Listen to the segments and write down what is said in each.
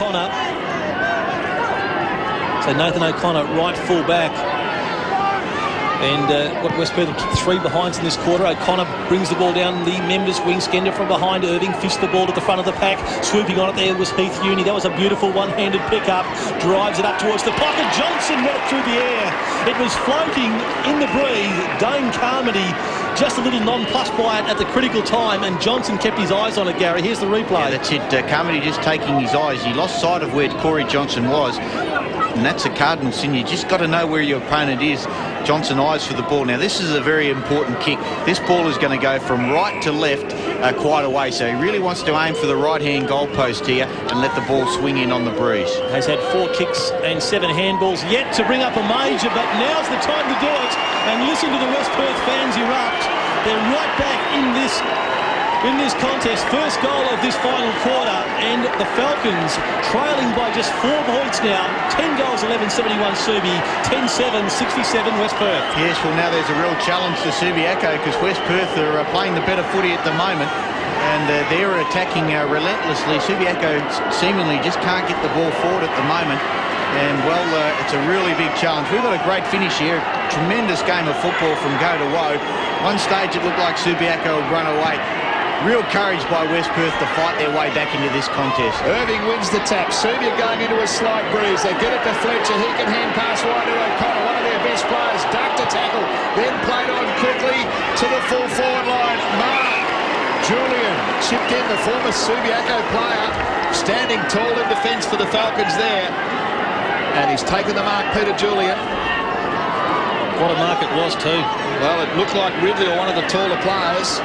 O'Connor. So Nathan O'Connor, right full back. And what West Perth kicked 3 behinds in this quarter. O'Connor brings the ball down the members' wing. Skender from behind. Irving fists the ball to the front of the pack. Swooping on it there was Heath Uni. That was a beautiful one-handed pickup. Drives it up towards the pocket. Johnson got it through the air. It was floating in the breeze. Dane Carmody just a little nonplussed by it at the critical time, and Johnson kept his eyes on it, Gary. Here's the replay. Yeah, that's it. Carmody just taking his eyes. He lost sight of where Corey Johnson was, and that's a cardinal sin. You just got to know where your opponent is. Johnson eyes for the ball. Now, this is a very important kick. This ball is going to go from right to left quite a way, so he really wants to aim for the right-hand goalpost here and let the ball swing in on the breeze. Has had 4 kicks and 7 handballs yet to bring up a major, but now's the time to do it. And listen to the West Perth fans erupt. They're right back in this contest. First goal of this final quarter, and the Falcons trailing by just 4 points now. 10 goals, 11-71 Subi, 10-7, 67 West Perth. Yes, well, now there's a real challenge to Subiaco because West Perth are playing the better footy at the moment, and they're attacking relentlessly. Subiaco seemingly just can't get the ball forward at the moment. And, well, it's a really big challenge. We've got a great finish here. Tremendous game of football from go to woe. One stage it looked like Subiaco would run away. Real courage by West Perth to fight their way back into this contest. Irving wins the tap. Subia going into a slight breeze. They get it to Fletcher. He can hand pass wide to O'Connor, one of their best players. Ducked a tackle, then played on quickly to the full forward line. Mark Julian chipped in, the former Subiaco player, standing tall in defence for the Falcons there. And he's taken the mark, Peter Julian. What a mark it was too. Well, it looked like Ridley or one of the taller players.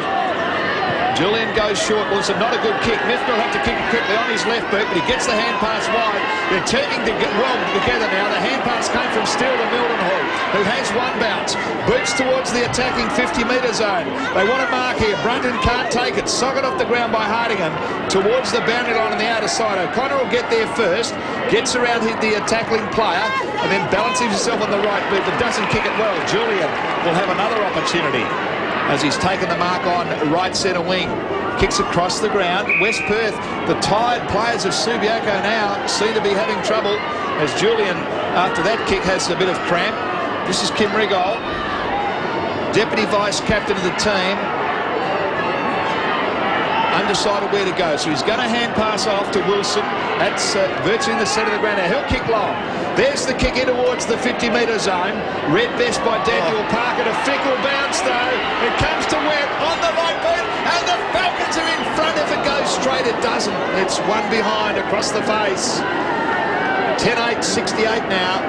Julian goes short. Well, it's not a good kick. Mifner will have to kick it quickly on his left boot, but he gets the hand pass wide. They're turning to get well together now. The hand pass came from Steele to Mildenhall, who has one bounce. Boots towards the attacking 50-metre zone. They want to mark here. Brunton can't take it. Socket off the ground by Hardingham towards the boundary line on the outer side. O'Connor will get there first. Gets around the tackling player and then balances himself on the right boot, but doesn't kick it well. Julian will have another opportunity as he's taken the mark on right centre wing. Kicks across the ground. West Perth, the tired players of Subiaco now, seem to be having trouble as Julian, after that kick, has a bit of cramp. This is Kim Rigol, deputy vice-captain of the team. Undecided where to go, so he's going to hand pass off to Wilson. That's virtually in the centre of the ground now. He'll kick long. There's the kick in towards the 50-metre zone. Red vest by Daniel Parker. A fickle bounce though. It comes to Webb on the right boot, and the Falcons are in front. If it goes straight, it doesn't. It's one behind across the face. 10-8, 68 now.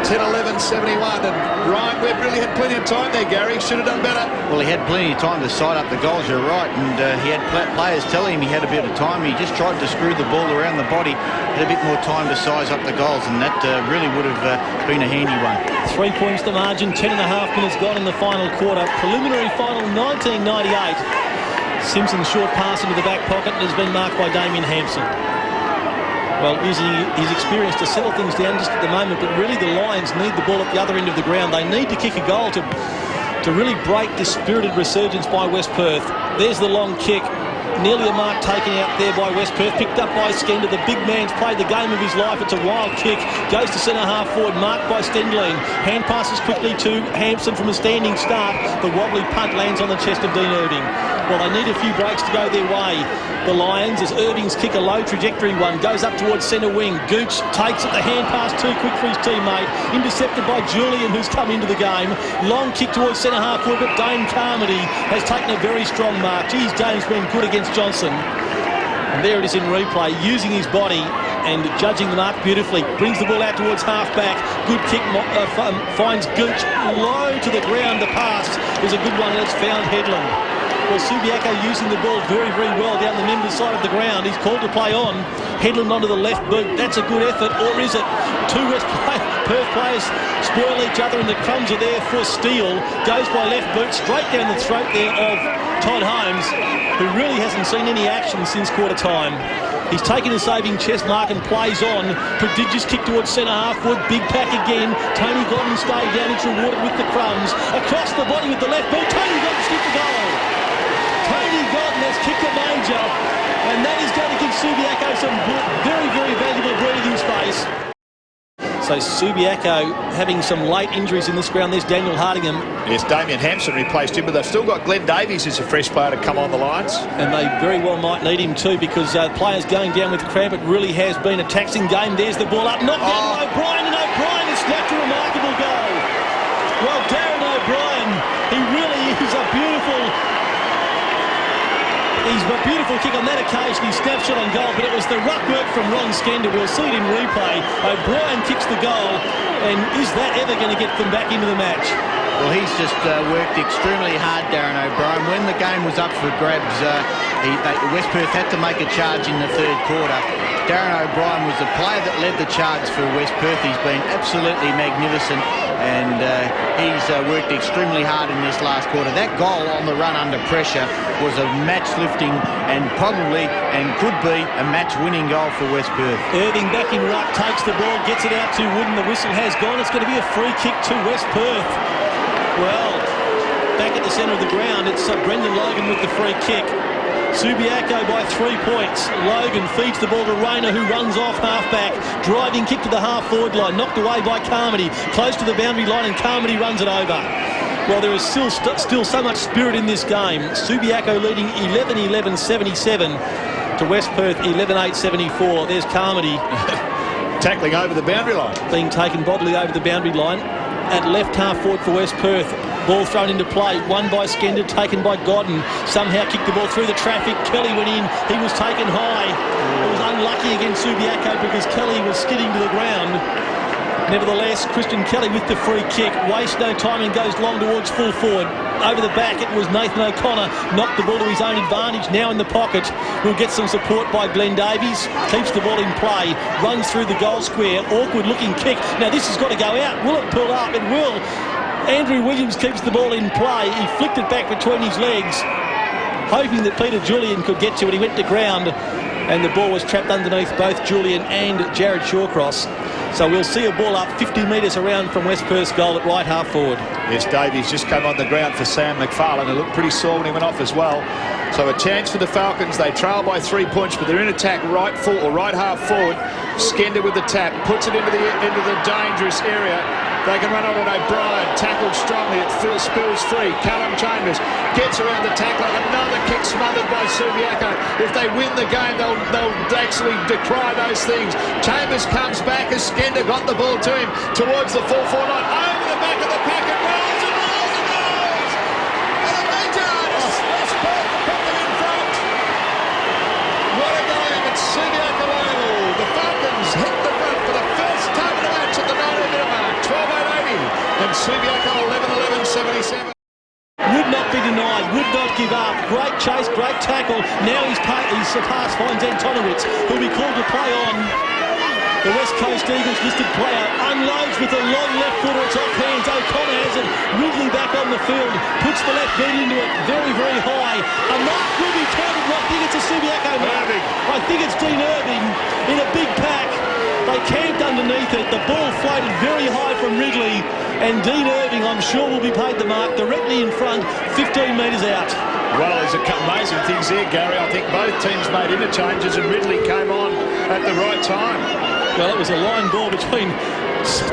10-11, 71, and Ryan Webb really had plenty of time there, Gary. Should have done better. Well, he had plenty of time to side up the goals, you're right, and he had players telling him he had a bit of time. He just tried to screw the ball around the body, had a bit more time to size up the goals, and that really would have been a handy one. 3 points to margin, 10.5 minutes gone in the final quarter. Preliminary final 1998. Simpson's short pass into the back pocket has been marked by Damien Hampson. Well, using his experience to settle things down just at the moment, but really the Lions need the ball at the other end of the ground. They need to kick a goal to really break this spirited resurgence by West Perth. There's the long kick. Nearly a mark taken out there by West Perth. Picked up by Skender. The big man's played the game of his life. It's a wild kick. Goes to centre half forward. Marked by Stendling. Hand passes quickly to Hampson from a standing start. The wobbly punt lands on the chest of Dean Irving. Well, they need a few breaks to go their way. The Lions, as Irving's kick, a low trajectory one, goes up towards centre wing. Gooch takes it, the hand pass too quick for his teammate. Intercepted by Julian, who's come into the game. Long kick towards centre half forward, but Dane Carmody has taken a very strong mark. Geez, Dane's been good against Johnson. And there it is in replay, using his body and judging the mark beautifully. Brings the ball out towards half-back. Good kick, finds Gooch low to the ground. The pass is a good one, and it's found Headland. Well, Subiaco using the ball very, very well down the members' side of the ground. He's called to play on. Headland onto the left boot. That's a good effort, or is it? Two West Perth players spoil each other, and the crumbs are there for Steele. Goes by left boot, straight down the throat there of Todd Holmes, who really hasn't seen any action since quarter time. He's taken a saving chest mark and plays on. Prodigious kick towards centre half forward. Big pack again. Tony Godden stayed down. It's rewarded with the crumbs. Across the body with the left boot. Tony Godden skipped the goal. Tony Godden has kicked a major, and that is going to give Subiaco some very, very valuable So Subiaco having some late injuries in this ground. There's Daniel Hardingham. Yes, Damien Hampson replaced him, but they've still got Glenn Davies as a fresh player to come on the lines. And they very well might need him too, because players going down with cramp. It really has been a taxing game. There's the ball up. Knocked down O'Brien, and O'Brien has snapped a remarkable goal. Well, Darren O'Brien, he really is a beautiful... He's a beautiful kick on that occasion. He snapped shot on goal, but it was the ruck work from Ron Skender. We'll see it in replay. O'Brien kicks the goal, and is that ever going to get them back into the match? Well, he's just worked extremely hard, Darren O'Brien. When the game was up for grabs, West Perth had to make a charge in the third quarter. Darren O'Brien was the player that led the charge for West Perth. He's been absolutely magnificent, and he's worked extremely hard in this last quarter. That goal on the run under pressure was a match-lifting and probably and could be a match-winning goal for West Perth. Irving back in ruck, takes the ball, gets it out to Wooden. The whistle has gone. It's going to be a free kick to West Perth. Well, back at the centre of the ground, it's Brendan Logan with the free kick. Subiaco by 3 points. Logan feeds the ball to Rayner, who runs off half-back. Driving kick to the half-forward line. Knocked away by Carmody. Close to the boundary line, and Carmody runs it over. Well, there is still so much spirit in this game. Subiaco leading 11-11-77 to West Perth 11-8-74. There's Carmody. Tackling over the boundary line. Being taken bodily over the boundary line. At left half-forward for West Perth. Ball thrown into play, won by Skender, taken by Godden. Somehow kicked the ball through the traffic. Kelly went in, he was taken high. It was unlucky against Subiaco because Kelly was skidding to the ground. Nevertheless, Christian Kelly with the free kick. Wastes no time and goes long towards full forward. Over the back, it was Nathan O'Connor. Knocked the ball to his own advantage. Now in the pocket. Will get some support by Glenn Davies. Keeps the ball in play. Runs through the goal square. Awkward looking kick. Now this has got to go out. Will it pull up? It will. Andrew Williams keeps the ball in play. He flicked it back between his legs, hoping that Peter Julian could get to it. He went to ground, and the ball was trapped underneath both Julian and Jared Shawcross. So we'll see a ball up 50 metres around from West Perth's goal at right half forward. Yes, Davies just came on the ground for Sam McFarlane. It looked pretty sore when he went off as well. So a chance for the Falcons. They trail by 3 points, but they're in attack right full or right half forward. Skender with the tap, puts it into the dangerous area. They can run on to O'Brien, tackled strongly, it spills free. Callum Chambers gets around the tackler, another kick smothered by Subiaco. If they win the game, they'll actually decry those things. Chambers comes back as Skender got the ball to him towards the full forward line, over the back of the pack, and rolls and rolls and rolls! And a major artist, West Perth put them in front. What a game at Subiaco Oval. The Falcons hit the front for the first time in the match at the 90-minute mark. 12-8-80 and Subiaco 11-11-77. Would not be denied, would not give up. Great chase, great tackle. Now he's surpassed, finds Antonowitz, who'll be called to play on. The West Coast Eagles listed player unloads with a long left footer. It's off hands. O'Connor has it. Ridley back on the field. Puts the left boot into it very, very high. A mark will be counted. I think it's a Subiaco mark. I think it's Dean Irving in a big pack. They camped underneath it. The ball floated very high from Ridley. And Dean Irving, I'm sure, will be paid the mark directly in front, 15 metres out. Well, there's a couple amazing things here, Gary. I think both teams made interchanges and Ridley came on at the right time. Well, it was a line ball between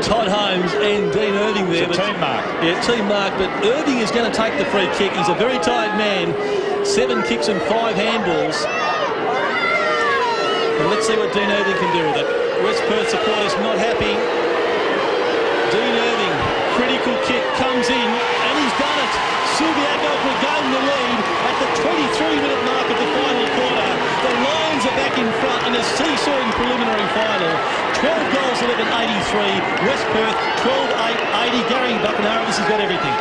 Todd Holmes and Dean Irving there. It's a team mark. Yeah, team mark, but Irving is going to take the free kick. He's a very tired man. 7 kicks and 5 handballs. And let's see what Dean Irving can do with it. West Perth supporters not happy. Dean Irving, critical kick, comes in, and he's done it. Subiaco regained the lead at the 23-minute mark of the final quarter. The Lions are back in front in a seesawing preliminary final. 12 goals, 11-83. West Perth, 12-8-80. Gary Buckenara, this has got everything.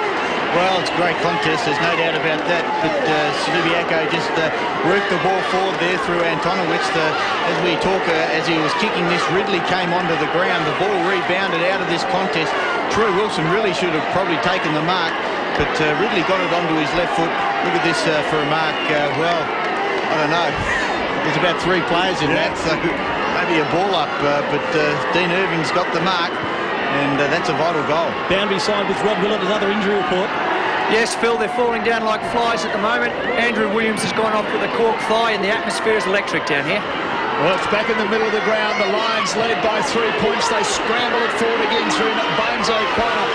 Well, it's a great contest, there's no doubt about that, but Subiaco just worked the ball forward there through Antonowitz. As we talk, as he was kicking this, Ridley came onto the ground. The ball rebounded out of this contest. Troy Wilson really should have probably taken the mark, but Ridley got it onto his left foot. Look at this for a mark. Well, I don't know. There's about 3 players in that, so maybe a ball up, but Dean Irving's got the mark. And that's a vital goal. Boundary side with Rod Willett, another injury report. Yes, Phil, they're falling down like flies at the moment. Andrew Williams has gone off with a cork thigh, and the atmosphere is electric down here. Well, it's back in the middle of the ground. The Lions lead by 3 points. They scramble it forward again through Bones O'Connor.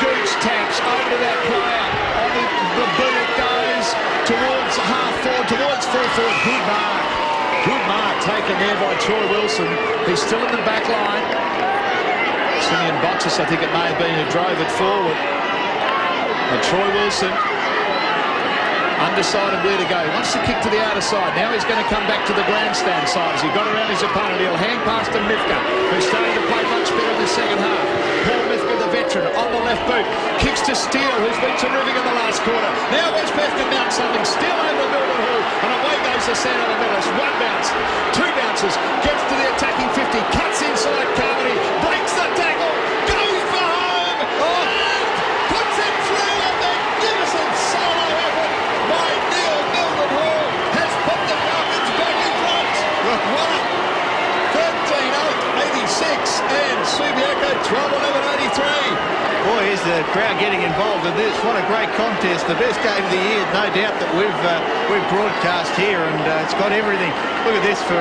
Gooch taps over to that player. On the boot it goes towards half forward, towards full forward. Good mark. Good mark taken there by Troy Wilson. He's still in the back line. Simeon Boxes, I think it may have been, who drove it forward. And Troy Wilson undecided where to go. He wants to kick to the outer side. Now he's going to come back to the grandstand side. As he got around his opponent, he'll hand pass to Mifka, who's starting to play much better in the second half. Paul Mifka, the veteran, on the left boot. Kicks to Steele, who's been terrific in the last quarter. Now West Perth can mount something. Steele over to Milton Hall. And away goes the centre of the middle. It's one bounce, two bounces. Gets to the attacking 50. Cuts inside Carmody. Breaks the tackle. Goes for home. Oh, puts it through. A magnificent solo effort by Neil Milton Hall has put the Falcons back in front. Look, 13-8-86 and Subiaco 12-11-83. Boy, is the crowd getting involved in this. What a great contest. The best game of the year, no doubt, that we've broadcast here, and it's got everything. Look at this for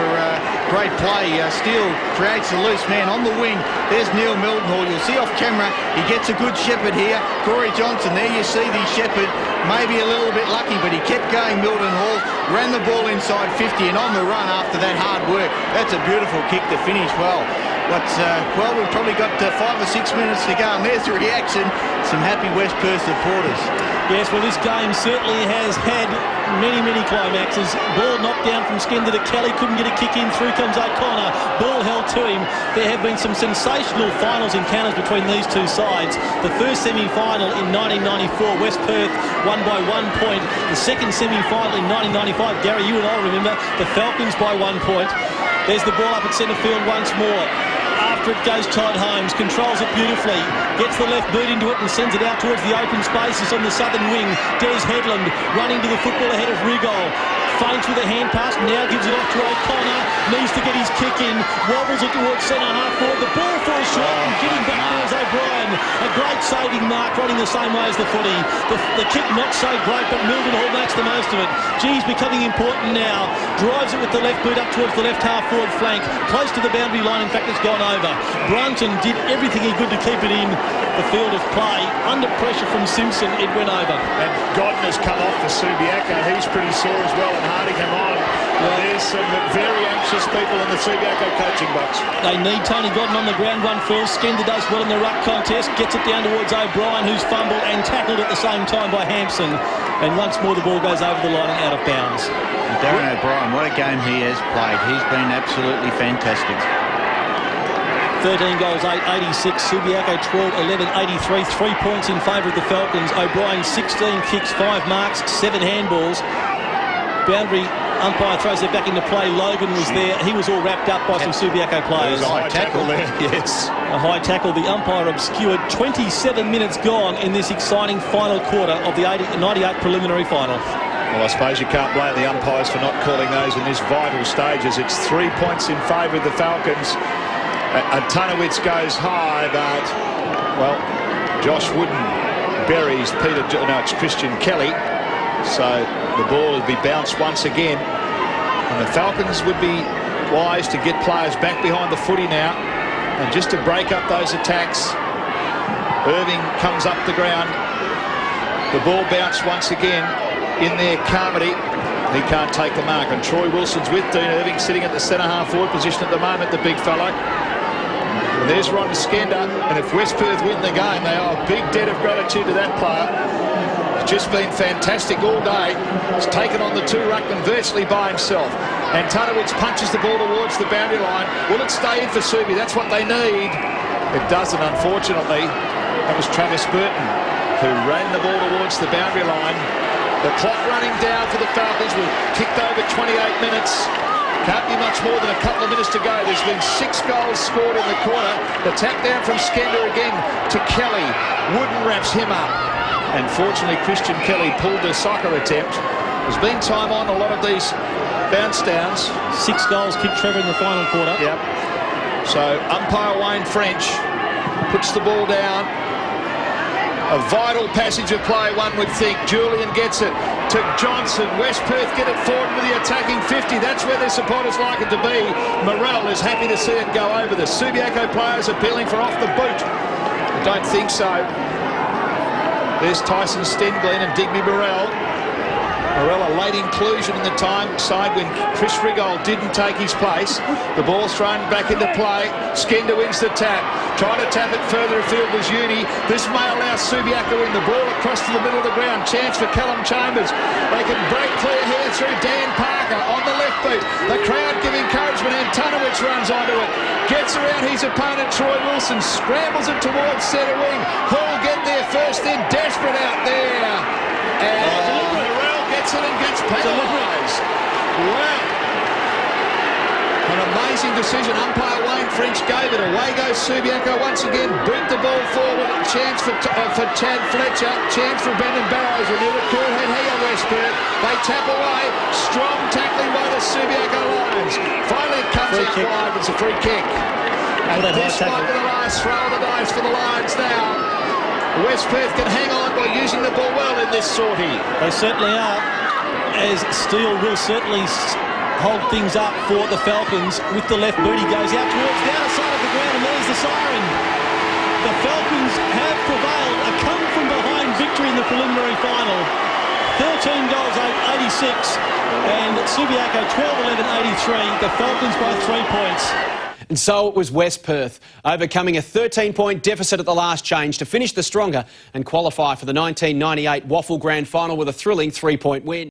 great play. Steele creates a loose man on the wing. There's Neil Mildenhall. You'll see off camera, he gets a good shepherd here. Corey Johnson, there you see the shepherd, maybe a little bit lucky, but he kept going, Mildenhall. Ran the ball inside 50 and on the run after that hard work. That's a beautiful kick to finish well. But, well, we've probably got 5 or 6 minutes to go, and there's the reaction. Some happy West Perth supporters. Yes, well, this game certainly has had many, many climaxes. Ball knocked down from Skender to Kelly. Couldn't get a kick in. Through comes O'Connor. Ball held to him. There have been some sensational finals encounters between these two sides. The first semi-final in 1994, West Perth won by 1 point. The second semi-final in 1995, Gary, you and I remember, the Falcons by 1 point. There's the ball up at centre field once more. After it goes Todd Holmes, controls it beautifully, gets the left boot into it and sends it out towards the open spaces on the southern wing. Des Headland running to the football ahead of Rigol. Feints with a hand pass, now gives it off to O'Connor, needs to get his kick in, wobbles it towards centre half forward, the ball falls short and getting back towards O'Brien. A great saving mark, running the same way as the footy. The kick not so great, but Mildenhall makes the most of it. G's becoming important now, drives it with the left boot up towards the left half forward flank, close to the boundary line, in fact it's gone over. Brunton did everything he could to keep it in the field of play. Under pressure from Simpson, it went over. And Godden has come off for Subiaco. He's pretty sore as well, and Hardingham on. There's some very anxious people in the Subiaco coaching box. They need Tony Godden on the ground one first. Skender does well in the ruck contest, gets it down towards O'Brien, who's fumbled and tackled at the same time by Hampson. And once more the ball goes over the line and out of bounds. Darren O'Brien, what a game he has played. He's been absolutely fantastic. 13 goals, 8-86. Subiaco 12-11-83. 3 points in favour of the Falcons. O'Brien 16 kicks, 5 marks, 7 handballs. Boundary umpire throws it back into play. Logan was there. He was all wrapped up by some Subiaco players. There's a high tackle there. Yes. A high tackle. The umpire obscured. 27 minutes gone in this exciting final quarter of the 98 preliminary final. Well, I suppose you can't blame the umpires for not calling those in this vital stage, as it's 3 points in favour of the Falcons. Antonowitz goes high, but, well, Josh Wooden buries it's Christian Kelly. So the ball would be bounced once again. And the Falcons would be wise to get players back behind the footy now. And just to break up those attacks, Irving comes up the ground. The ball bounced once again. In there, Carmody. He can't take the mark. And Troy Wilson's with Dean Irving, sitting at the centre half forward position at the moment, the big fellow. And there's Ron Skender. And if West Perth win the game, they owe a big debt of gratitude to that player. It's just been fantastic all day. He's taken on the 2 ruckmen virtually by himself. Antonowitz punches the ball towards the boundary line. Will it stay in for Subi? That's what they need. It doesn't, unfortunately. That was Travis Burton, who ran the ball towards the boundary line. The clock running down for the Falcons. We've kicked over 28 minutes. Can't be much more than a couple of minutes to go. There's been 6 goals scored in the quarter. The tap down from Skender again to Kelly. Wooden wraps him up. And fortunately, Christian Kelly pulled the soccer attempt. There's been time on a lot of these bounce downs. 6 goals kicked, Trevor, in the final quarter. Yep. So umpire Wayne French puts the ball down. A vital passage of play, one would think. Julian gets it. to Johnson. West Perth get it forward with the attacking 50. That's where their supporters like it to be. Morrell is happy to see it go over. The Subiaco players appealing for off the boot. I don't think so. There's Tyson Stenglen and Digby Morrell. Morrell, a late inclusion in the time side when Chris Rigold didn't take his place. The ball's thrown back into play. Skender wins the tap. Trying to tap it further afield was Uni. This may allow Subiaco in the ball across to the middle of the ground. Chance for Callum Chambers. They can break clear here through Dan Parker on the left boot. The crowd give encouragement. Antonovich runs onto it. Gets around his opponent, Troy Wilson. Scrambles it towards centre wing. Hall get there first, then desperate out there. And Morrell gets it and gets penalised. Wow. An amazing decision. Umpire Wayne French gave it. Away goes Subiaco once again. Boot the ball forward. Chance for Chad Fletcher. Chance for Brendan Barrows. A little cool head here, West Perth. They tap away. Strong tackling by the Subiaco Lions. Finally it comes out wide. It's a free kick. And this might be the last throw of the dice for the Lions now. West Perth can hang on by using the ball well in this sortie. They certainly are, as Steele will certainly hold things up for the Falcons with the left boot. He goes out towards the outer side of the ground, and there's the siren. The Falcons have prevailed. A come-from-behind victory in the preliminary final. 13 goals, 86, and Subiaco 12-11-83. The Falcons by 3 points. And so it was West Perth, overcoming a 13-point deficit at the last change to finish the stronger and qualify for the 1998 WAFL Grand Final with a thrilling 3-point win.